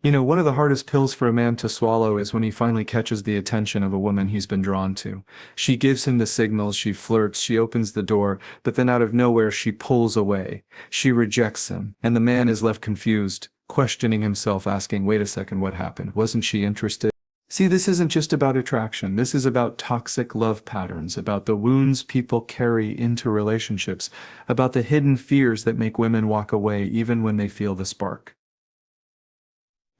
One of the hardest pills for a man to swallow is when he finally catches the attention of a woman he's been drawn to. She gives him the signals, she flirts, she opens the door, but then out of nowhere she pulls away. She rejects him, and the man is left confused, questioning himself, asking, wait a second, what happened? Wasn't she interested? See, this isn't just about attraction. This is about toxic love patterns, about the wounds people carry into relationships, about the hidden fears that make women walk away even when they feel the spark.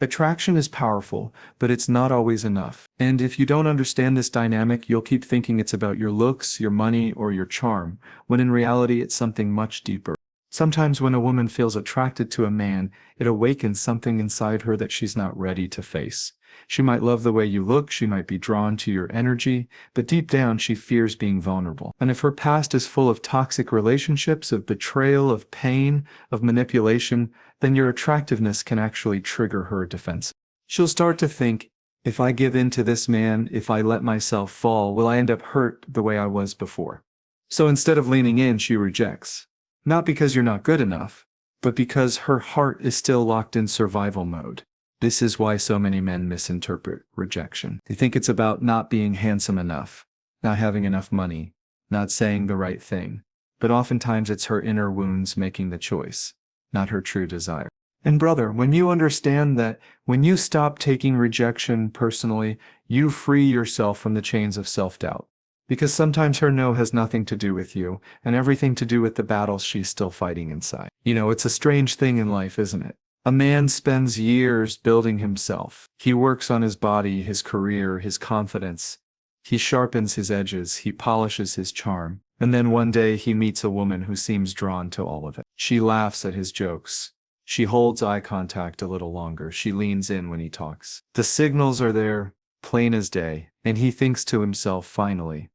Attraction is powerful, but it's not always enough. And if you don't understand this dynamic, you'll keep thinking it's about your looks, your money, or your charm, when in reality it's something much deeper. Sometimes when a woman feels attracted to a man, it awakens something inside her that she's not ready to face. She might love the way you look, she might be drawn to your energy, but deep down she fears being vulnerable. And if her past is full of toxic relationships, of betrayal, of pain, of manipulation, then your attractiveness can actually trigger her defense. She'll start to think, if I give in to this man, if I let myself fall, will I end up hurt the way I was before? So instead of leaning in, she rejects. Not because you're not good enough, but because her heart is still locked in survival mode. This is why so many men misinterpret rejection. They think it's about not being handsome enough, not having enough money, not saying the right thing. But oftentimes it's her inner wounds making the choice, not her true desire. And brother, when you understand that, when you stop taking rejection personally, you free yourself from the chains of self-doubt. Because sometimes her no has nothing to do with you, and everything to do with the battles she's still fighting inside. It's a strange thing in life, isn't it? A man spends years building himself. He works on his body, his career, his confidence. He sharpens his edges, he polishes his charm. And then one day he meets a woman who seems drawn to all of it. She laughs at his jokes. She holds eye contact a little longer. She leans in when he talks. The signals are there, plain as day, and he thinks to himself, finally,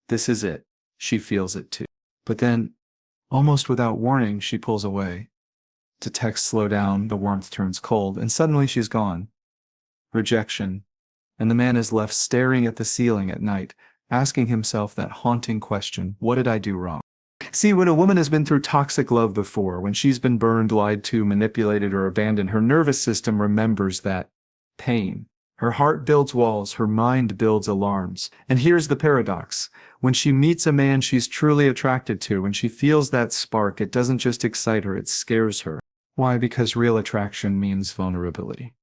this is it. She feels it too. But then, almost without warning, she pulls away. The texts slow down, the warmth turns cold, and suddenly she's gone. Rejection. And the man is left staring at the ceiling at night, asking himself that haunting question, what did I do wrong? See, when a woman has been through toxic love before, when she's been burned, lied to, manipulated, or abandoned, her nervous system remembers that pain. Her heart builds walls, her mind builds alarms. And here's the paradox. When she meets a man she's truly attracted to, when she feels that spark, it doesn't just excite her, it scares her. Why? Because real attraction means vulnerability.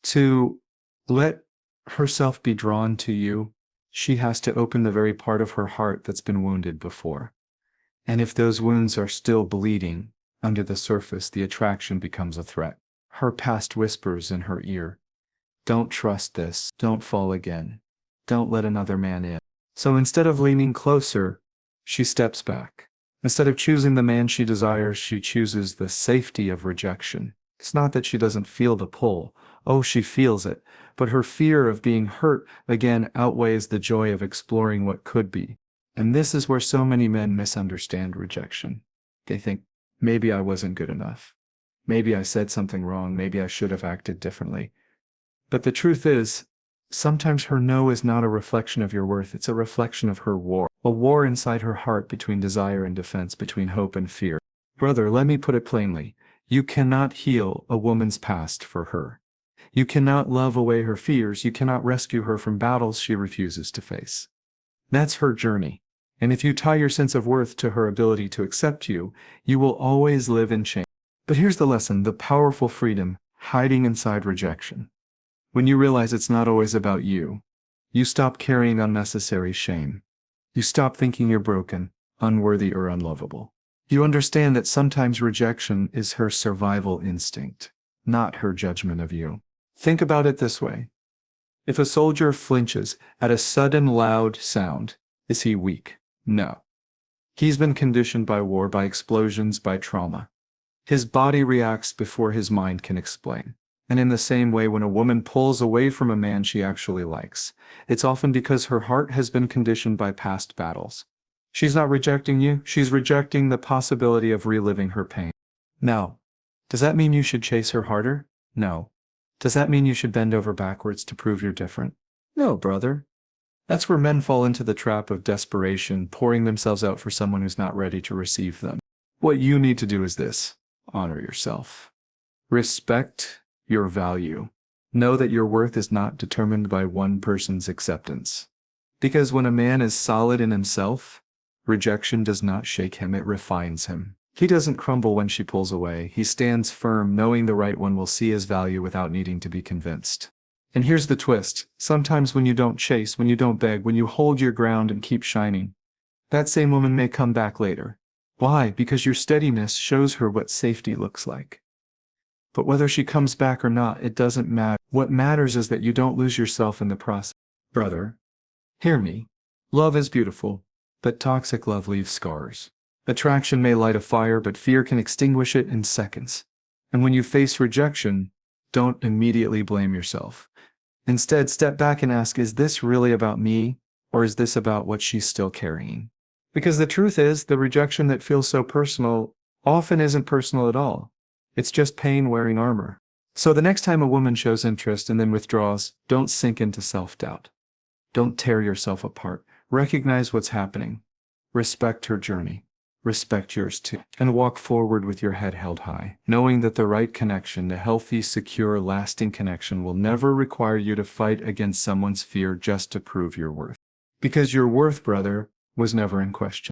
To let herself be drawn to you, she has to open the very part of her heart that's been wounded before. And if those wounds are still bleeding under the surface, the attraction becomes a threat. Her past whispers in her ear, don't trust this, don't fall again, don't let another man in. So instead of leaning closer, she steps back. Instead of choosing the man she desires, she chooses the safety of rejection. It's not that she doesn't feel the pull. Oh, she feels it. But her fear of being hurt again outweighs the joy of exploring what could be. And this is where so many men misunderstand rejection. They think, maybe I wasn't good enough. Maybe I said something wrong. Maybe I should have acted differently. But the truth is, sometimes her no is not a reflection of your worth. It's a reflection of her war. A war inside her heart between desire and defense, between hope and fear. Brother, let me put it plainly. You cannot heal a woman's past for her. You cannot love away her fears. You cannot rescue her from battles she refuses to face. That's her journey. And if you tie your sense of worth to her ability to accept you, you will always live in shame. But here's the lesson, the powerful freedom hiding inside rejection. When you realize it's not always about you, you stop carrying unnecessary shame. You stop thinking you're broken, unworthy, or unlovable. You understand that sometimes rejection is her survival instinct, not her judgment of you. Think about it this way. If a soldier flinches at a sudden loud sound, is he weak? No. He's been conditioned by war, by explosions, by trauma. His body reacts before his mind can explain. And in the same way, when a woman pulls away from a man she actually likes, it's often because her heart has been conditioned by past battles. She's not rejecting you, she's rejecting the possibility of reliving her pain. Now, does that mean you should chase her harder? No. Does that mean you should bend over backwards to prove you're different? No, brother. That's where men fall into the trap of desperation, pouring themselves out for someone who's not ready to receive them. What you need to do is this: honor yourself. Respect your value. Know that your worth is not determined by one person's acceptance. Because when a man is solid in himself, rejection does not shake him, it refines him. He doesn't crumble when she pulls away. He stands firm, knowing the right one will see his value without needing to be convinced. And here's the twist. Sometimes when you don't chase, when you don't beg, when you hold your ground and keep shining, that same woman may come back later. Why? Because your steadiness shows her what safety looks like. But whether she comes back or not, it doesn't matter. What matters is that you don't lose yourself in the process. Brother, hear me. Love is beautiful, but toxic love leaves scars. Attraction may light a fire, but fear can extinguish it in seconds. And when you face rejection, don't immediately blame yourself. Instead, step back and ask, is this really about me, or is this about what she's still carrying? Because the truth is, the rejection that feels so personal often isn't personal at all. It's just pain wearing armor. So the next time a woman shows interest and then withdraws, don't sink into self-doubt. Don't tear yourself apart. Recognize what's happening. Respect her journey. Respect yours too. And walk forward with your head held high, knowing that the right connection, a healthy, secure, lasting connection, will never require you to fight against someone's fear just to prove your worth. Because your worth, brother, was never in question.